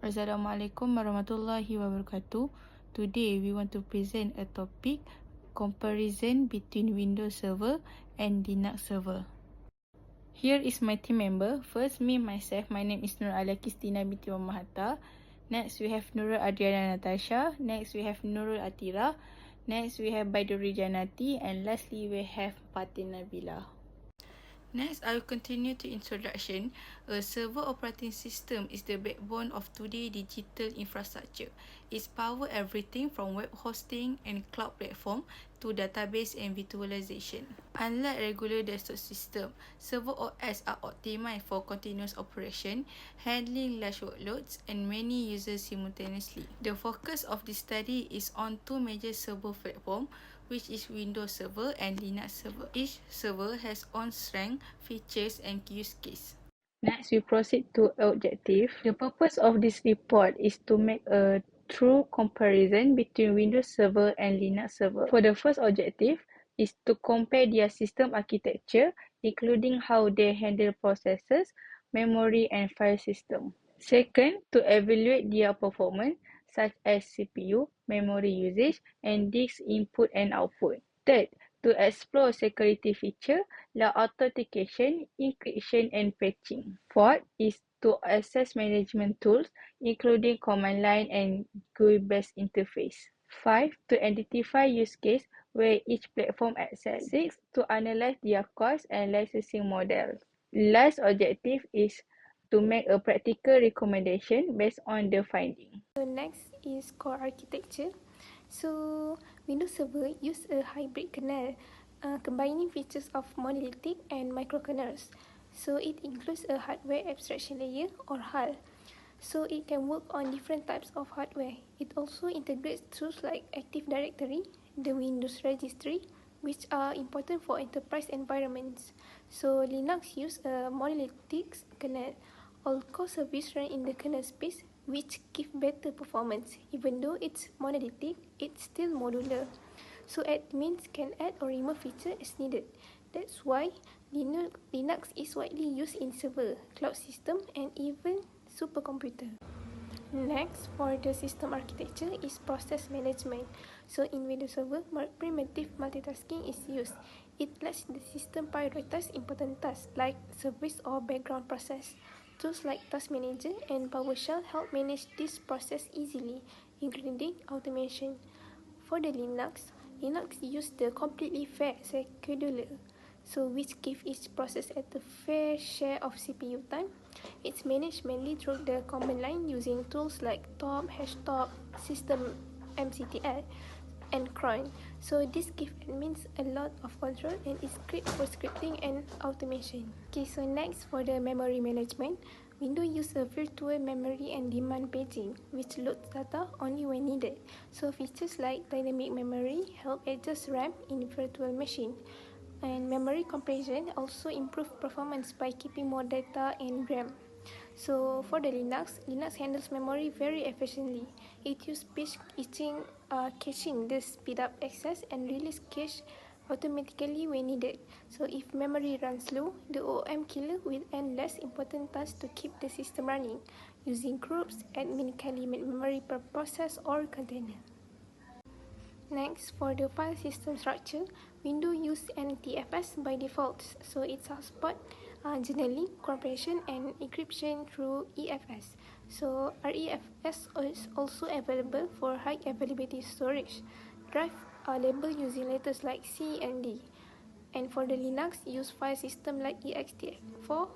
Assalamualaikum warahmatullahi wabarakatuh. Today we want to present a topic comparison between Windows Server and Linux Server. Here is my team member. First, me myself. My name is Nur Alia Kristina binti Mahata. Next, we have Nurul Adriana Natasha. Next, we have Nurul Atira. Next, we have Baiduri Janati. And lastly, we have Fatin Nabila. Next, I will continue to introduction. A server operating system is the backbone of today's digital infrastructure. It powers everything from web hosting and cloud platform to database and virtualization. Unlike regular desktop system, server OS are optimized for continuous operation, handling large workloads and many users simultaneously. The focus of this study is on two major server platforms, which is Windows Server and Linux Server. Each server has own strengths, features, and use case. Next, we proceed to objective. The purpose of this report is to make a true comparison between Windows Server and Linux Server. For the first objective is to compare their system architecture, including how they handle processes, memory, and file system. Second, to evaluate their performance, such as CPU, memory usage, and disk input and output. Third, to explore security features like authentication, encryption, and patching. Fourth is to access management tools, including command line and GUI-based interface. 5. To identify use case where each platform excels. 6. To analyze their cost and licensing models. Last objective is to make a practical recommendation based on the finding. So next is core architecture. So Windows Server use a hybrid kernel, combining features of monolithic and microkernels. So it includes a hardware abstraction layer or HAL. So it can work on different types of hardware. It also integrates tools like Active Directory, the Windows Registry, which are important for enterprise environments. So Linux use a monolithic kernel. All core services run in the kernel space, which give better performance. Even though it's monolithic, it's still modular. So admins can add or remove features as needed. That's why Linux is widely used in server, cloud system, and even supercomputer. Next, for the system architecture is process management. So in Windows Server, primitive multitasking is used. It lets the system prioritize important tasks like service or background process. Tools like Task Manager and PowerShell help manage this process easily, including automation. For the Linux uses the completely fair scheduler, so which gives each process at a fair share of CPU time. It's managed mainly through the command line using tools like top, #top, system mctl, and cron. So this gives admins a lot of control and is great for scripting and automation. Okay, so next for the memory management, Windows use a virtual memory and demand paging, which loads data only when needed. So features like dynamic memory help adjust RAM in virtual machine. And memory compression also improve performance by keeping more data in RAM. So for the Linux handles memory very efficiently. It uses page caching to speed up access and release cache automatically when needed. So if memory runs low, the OM killer will end less important tasks to keep the system running. Using groups, admin can limit memory per process or container. Next, for the file system structure, Windows use NTFS by default, so it supports journaling, compression, and encryption through EFS. So REFS is also available for high availability storage. Drive are labeled using letters like C and D. And for the Linux, use file system like ext4,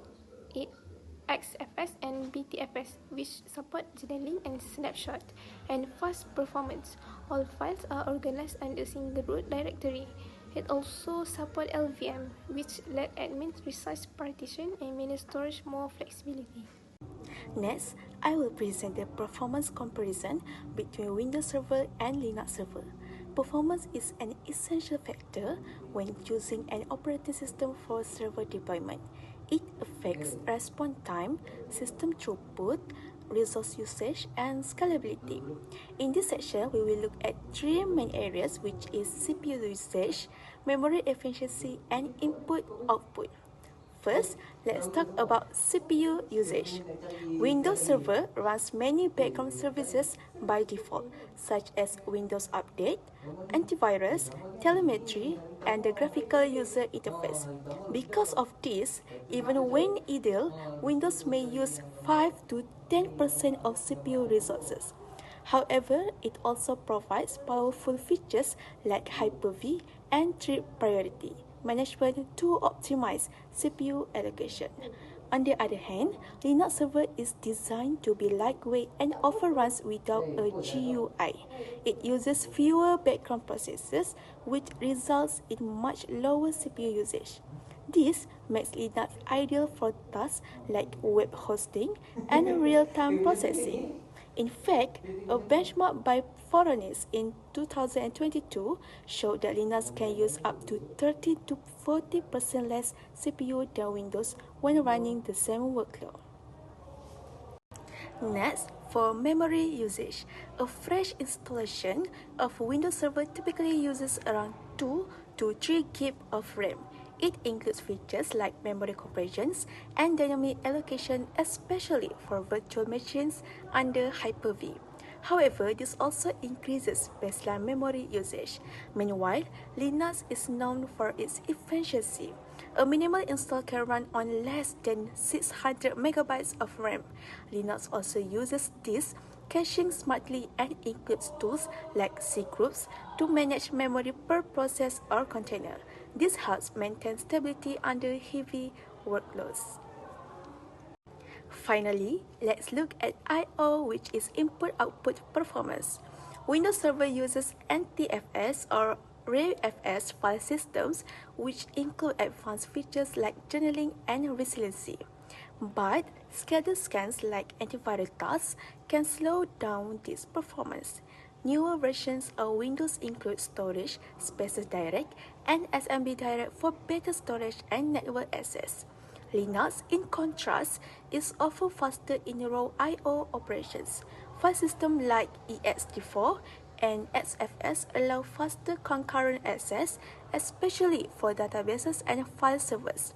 XFS, and BTFS, which support journaling and snapshot, and fast performance. All files are organized under a single root directory. It also supports LVM, which let admins resize partition and manage storage more flexibility. Next, I will present the performance comparison between Windows Server and Linux Server. Performance is an essential factor when choosing an operating system for server deployment. It affects response time, system throughput, resource usage, and scalability. In this section, we will look at three main areas, which is CPU usage, memory efficiency, and input-output. First, let's talk about CPU usage. Windows Server runs many background services by default, such as Windows Update, antivirus, telemetry, and the graphical user interface. Because of this, even when idle, Windows may use 5 to 10% of CPU resources. However, it also provides powerful features like Hyper-V and Trip Priority management to optimize CPU allocation. On the other hand, Linux Server is designed to be lightweight and often runs without a GUI. It uses fewer background processes, which results in much lower CPU usage. This makes Linux ideal for tasks like web hosting and real-time processing. In fact, a benchmark by Foreigners in 2022 showed that Linux can use up to 30 to 40% less CPU than Windows when running the same workload. Next, for memory usage, a fresh installation of Windows Server typically uses around 2 to 3 GB of RAM. It includes features like memory compressions and dynamic allocation, especially for virtual machines under Hyper-V. However, this also increases baseline memory usage. Meanwhile, Linux is known for its efficiency. A minimal install can run on less than 600 megabytes of RAM. Linux also uses this caching smartly and includes tools like cgroups to manage memory per process or container. This helps maintain stability under heavy workloads. Finally, let's look at I/O, which is input-output performance. Windows Server uses NTFS or RAID-FS file systems, which include advanced features like journaling and resiliency. But scheduled scans like antivirus tasks can slow down this performance. Newer versions of Windows include Storage, Spaces Direct, and SMB Direct for better storage and network access. Linux, in contrast, is often faster in raw I/O operations. File systems like ext4 and XFS allow faster concurrent access, especially for databases and file servers.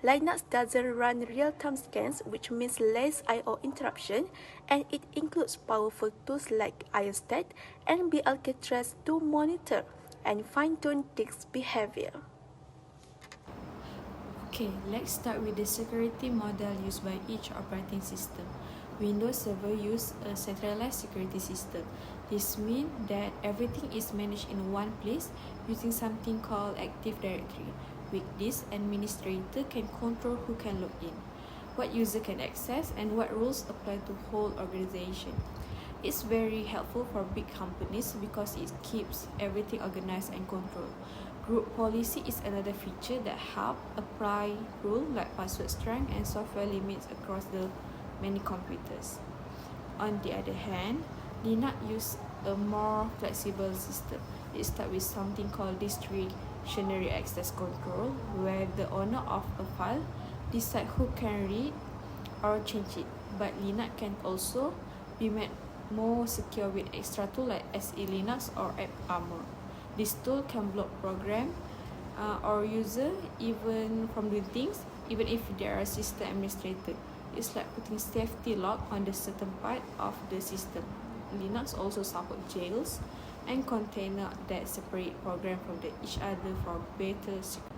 Linux doesn't run real-time scans, which means less I/O interruption, and it includes powerful tools like IOStat and Alcatraz to monitor and fine-tune disk behavior. Okay, let's start with the security model used by each operating system. Windows Server uses a centralized security system. This means that everything is managed in one place using something called Active Directory. With this, administrator can control who can log in, what user can access, and what rules apply to whole organization. It's very helpful for big companies because it keeps everything organized and controlled. Group policy is another feature that helps apply rules like password strength and software limits across the many computers. On the other hand, Linux uses a more flexible system. It starts with something called discretionary access control, where the owner of a file decides who can read or change it. But Linux can also be made more secure with extra tools like SE Linux or AppArmor. This tool can block program or user even from doing things, even if they are system administrator. It's like putting safety lock on the certain part of the system. Linux also supports jails and containers that separate programs from each other for better security.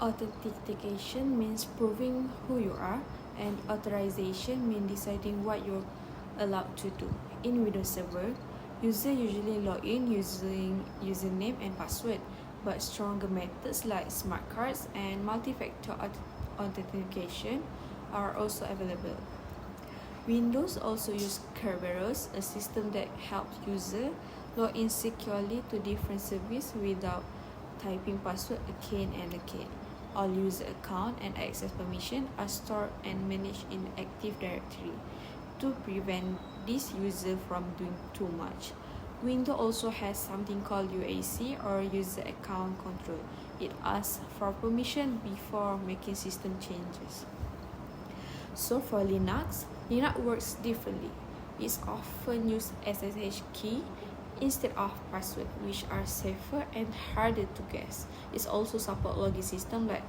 Authentication means proving who you are, and authorization means deciding what you're allowed to do. In Windows Server, users usually log in using username and password, but stronger methods like smart cards and multi-factor authentication are also available. Windows also uses Kerberos, a system that helps users log in securely to different services without typing password again and again. All user accounts and access permissions are stored and managed in Active Directory to prevent this user from doing too much. Windows also has something called UAC or User Account Control. It asks for permission before making system changes. So for Linux works differently. It often uses SSH key instead of password, which are safer and harder to guess. It also supports login systems like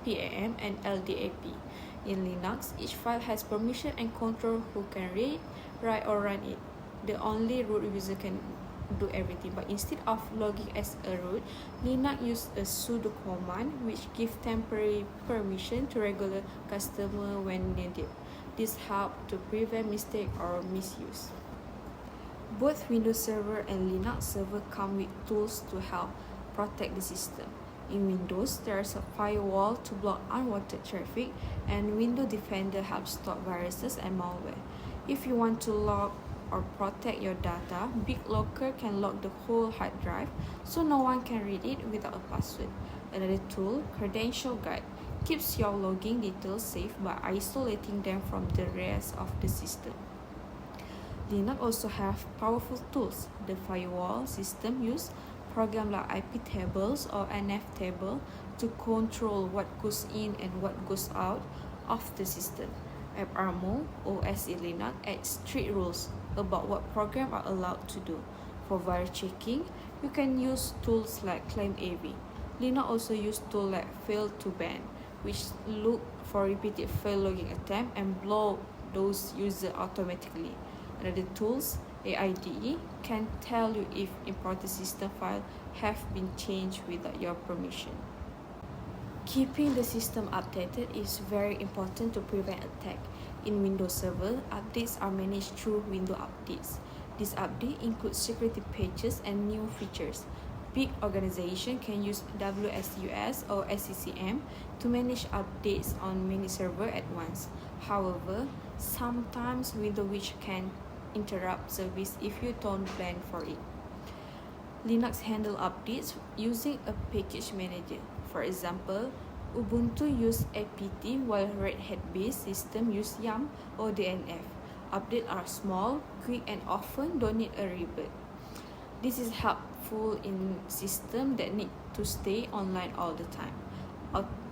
PAM, and LDAP. In Linux, each file has permission and control who can read, write, or run it. The only root user can do everything, but instead of logging as a root, Linux uses a sudo command which gives temporary permission to regular customer when needed. This helps to prevent mistake or misuse. Both Windows Server and Linux Server come with tools to help protect the system. In Windows, there is a firewall to block unwanted traffic, and Windows Defender helps stop viruses and malware. If you want to log or protect your data, BitLocker can lock the whole hard drive so no one can read it without a password. Another tool, Credential Guard, keeps your login details safe by isolating them from the rest of the system. Linux also have powerful tools. The firewall system uses programs like IP tables or NF table to control what goes in and what goes out of the system. AppArmor OS in Linux adds strict rules about what programs are allowed to do. For virus checking, you can use tools like ClaimAV. Linux also uses tools like fail2ban, which look for repeated fail logging attempts and block those users automatically. Another tools, AIDE, can tell you if important system files have been changed without your permission. Keeping the system updated is very important to prevent attack. In Windows Server, updates are managed through Windows Updates. This update includes security patches and new features. Big organizations can use WSUS or SCCM to manage updates on many servers at once. However, sometimes Windows which can interrupt service if you don't plan for it. Linux handles updates using a package manager. For example, Ubuntu uses apt while Red Hat-based systems use yum or DNF. Updates are small, quick, and often don't need a reboot. This is helpful in systems that need to stay online all the time.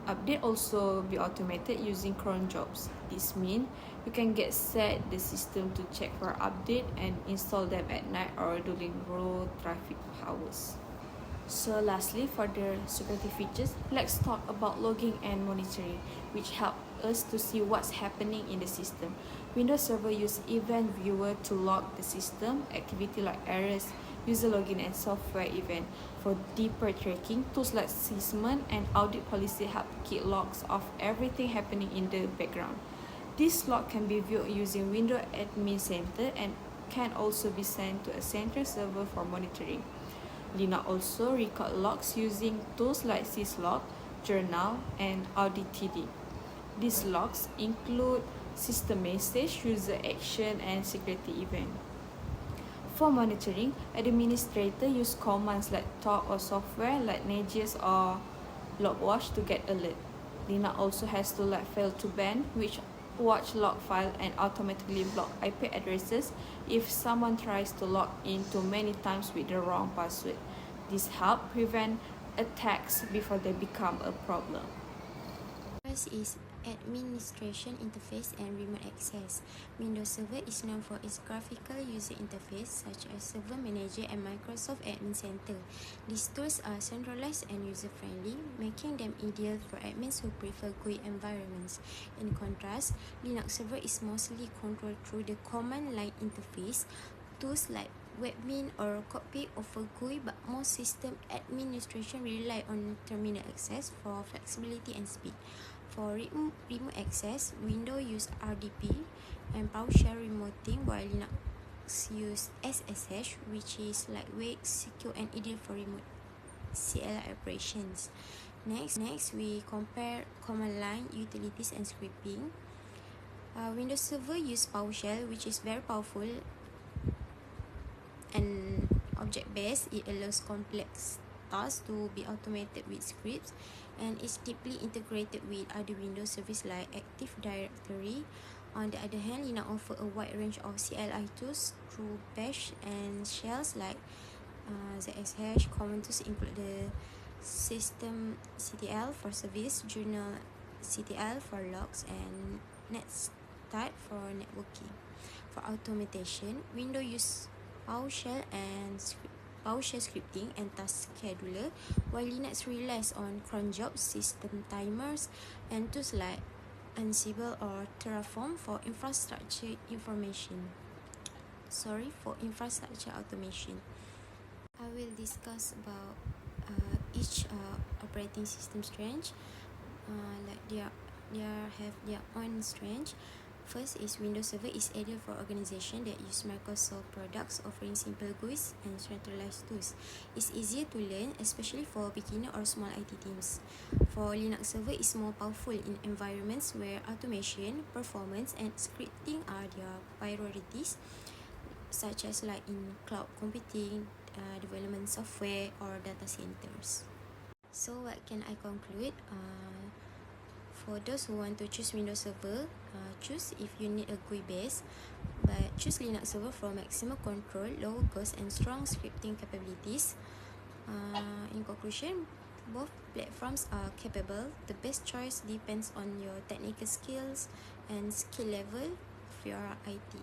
Update also be automated using cron jobs. This means you can get set the system to check for update and install them at night or during low traffic hours. So lastly, for the security features, let's talk about logging and monitoring, which help us to see what's happening in the system. Windows Server uses Event Viewer to log the system activity like errors, user login, and software event. For deeper tracking, tools like Sysmon and Audit Policy help keep logs of everything happening in the background. This log can be viewed using Windows Admin Center and can also be sent to a central server for monitoring. Linux also record logs using tools like syslog, journal, and auditd. These logs include system message, user action, and security event. For monitoring, administrators use commands like talk or software like Nagios or Logwatch to get alert. Linux also has tools like fail2ban, which watch log file and automatically block IP addresses if someone tries to log in too many times with the wrong password. This helps prevent attacks before they become a problem. First is administration interface and remote access. Windows Server is known for its graphical user interface such as Server Manager and Microsoft Admin Center. These tools are centralized and user-friendly, making them ideal for admins who prefer GUI environments. In contrast, Linux Server is mostly controlled through the command line interface. Tools like Webmin or Cockpit offer GUI, but most system administration rely on terminal access for flexibility and speed. For remote access, Windows use RDP and PowerShell remoting, while Linux use SSH, which is lightweight, secure, and ideal for remote CLI operations. Next, we compare command line, utilities, and scripting. Windows Server use PowerShell, which is very powerful and object-based. It allows complex tasks to be automated with scripts and is deeply integrated with other Windows services like Active Directory. On the other hand, Linux offers a wide range of CLI tools through bash and shells like ZSH. Common tools include the system CTL for service, journal CTL for logs, and netstart for networking. For automation, Windows use PowerShell and PowerShell scripting, and task scheduler, while Linux relies on cron jobs, system timers, and tools like Ansible or Terraform for infrastructure automation. I will discuss about each operating system strength. Like they have their own strength. First is Windows Server is ideal for organizations that use Microsoft products, offering simple GUIs and centralized tools. It's easier to learn, especially for beginner or small IT teams. For Linux Server is more powerful in environments where automation, performance, and scripting are their priorities, such as like in cloud computing, development software, or data centers. So what can I conclude? For those who want to choose Windows Server, choose if you need a GUI base, but choose Linux Server for maximum control, lower cost, and strong scripting capabilities. In conclusion, both platforms are capable. The best choice depends on your technical skills and skill level of your IT.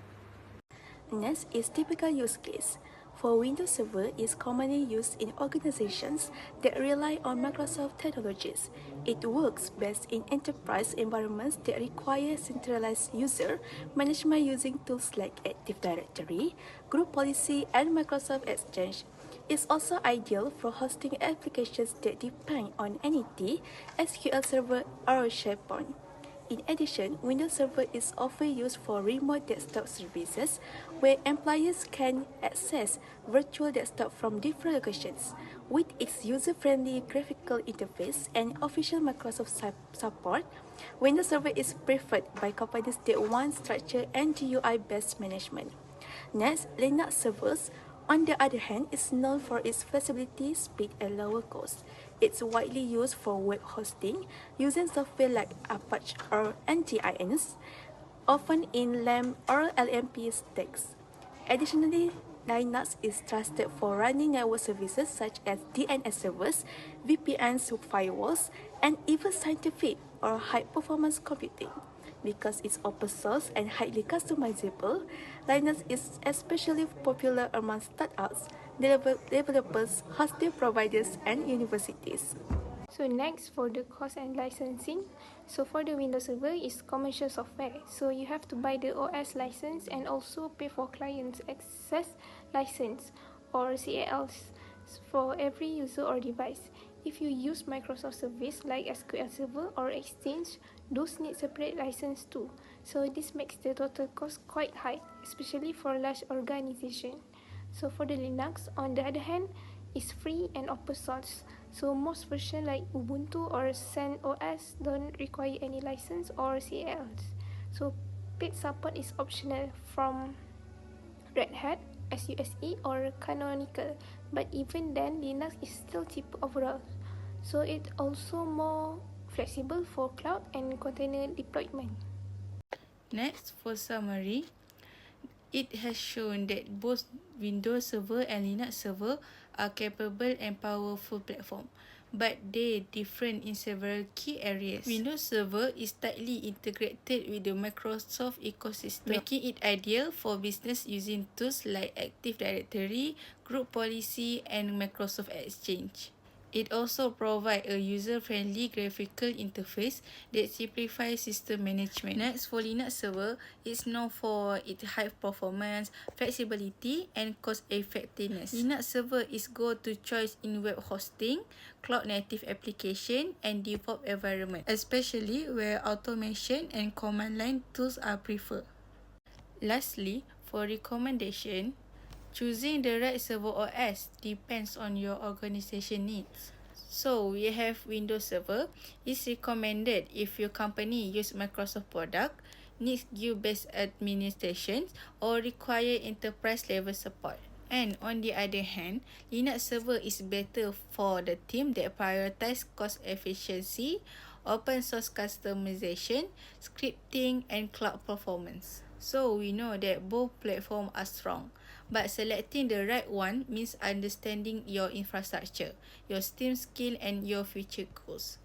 Next is typical use case. For Windows Server is commonly used in organizations that rely on Microsoft technologies. It works best in enterprise environments that require centralized user management using tools like Active Directory, Group Policy, and Microsoft Exchange. It's also ideal for hosting applications that depend on NET, SQL Server, or SharePoint. In addition, Windows Server is often used for remote desktop services where employees can access virtual desktop from different locations. With its user-friendly graphical interface and official Microsoft support, Windows Server is preferred by companies that want structured and GUI-based management. Next, Linux servers, on the other hand, is known for its flexibility, speed, and lower cost. It's widely used for web hosting using software like Apache or NGINs, often in LAMP or LMP stacks. Additionally, Linux is trusted for running network services such as DNS servers, VPNs, firewalls, and even scientific or high-performance computing. Because it's open source and highly customizable, Linux is especially popular among startups, developers, hosting providers, and universities. So next, for the cost and licensing. So for the Windows Server is commercial software. So you have to buy the OS license and also pay for client access license or CALs for every user or device. If you use Microsoft service like SQL Server or Exchange, those need separate license too. So this makes the total cost quite high, especially for large organization. So for the Linux, on the other hand, is free and open source. So most versions like Ubuntu or CentOS don't require any license or CLs. So paid support is optional from Red Hat, SUSE or Canonical, but even then Linux is still cheaper overall. So it's also more flexible for cloud and container deployment. Next, for summary, it has shown that both Windows Server and Linux Server are capable and powerful platforms, but they differ in several key areas. Windows Server is tightly integrated with the Microsoft ecosystem, making it ideal for business using tools like Active Directory, Group Policy, and Microsoft Exchange. It also provides a user-friendly graphical interface that simplifies system management. Next, for Linux Server, it's known for its high performance, flexibility, and cost-effectiveness. Linux Server is go-to choice in web hosting, cloud-native application, and DevOps environment, especially where automation and command line tools are preferred. Lastly, for recommendation, choosing the right server OS depends on your organization needs. So, we have Windows Server. It's recommended if your company use Microsoft product, needs GUI-based administration, or require enterprise-level support. And on the other hand, Linux Server is better for the team that prioritize cost efficiency, open source customization, scripting, and cloud performance. So we know that both platforms are strong, but selecting the right one means understanding your infrastructure, your team skill, and your future goals.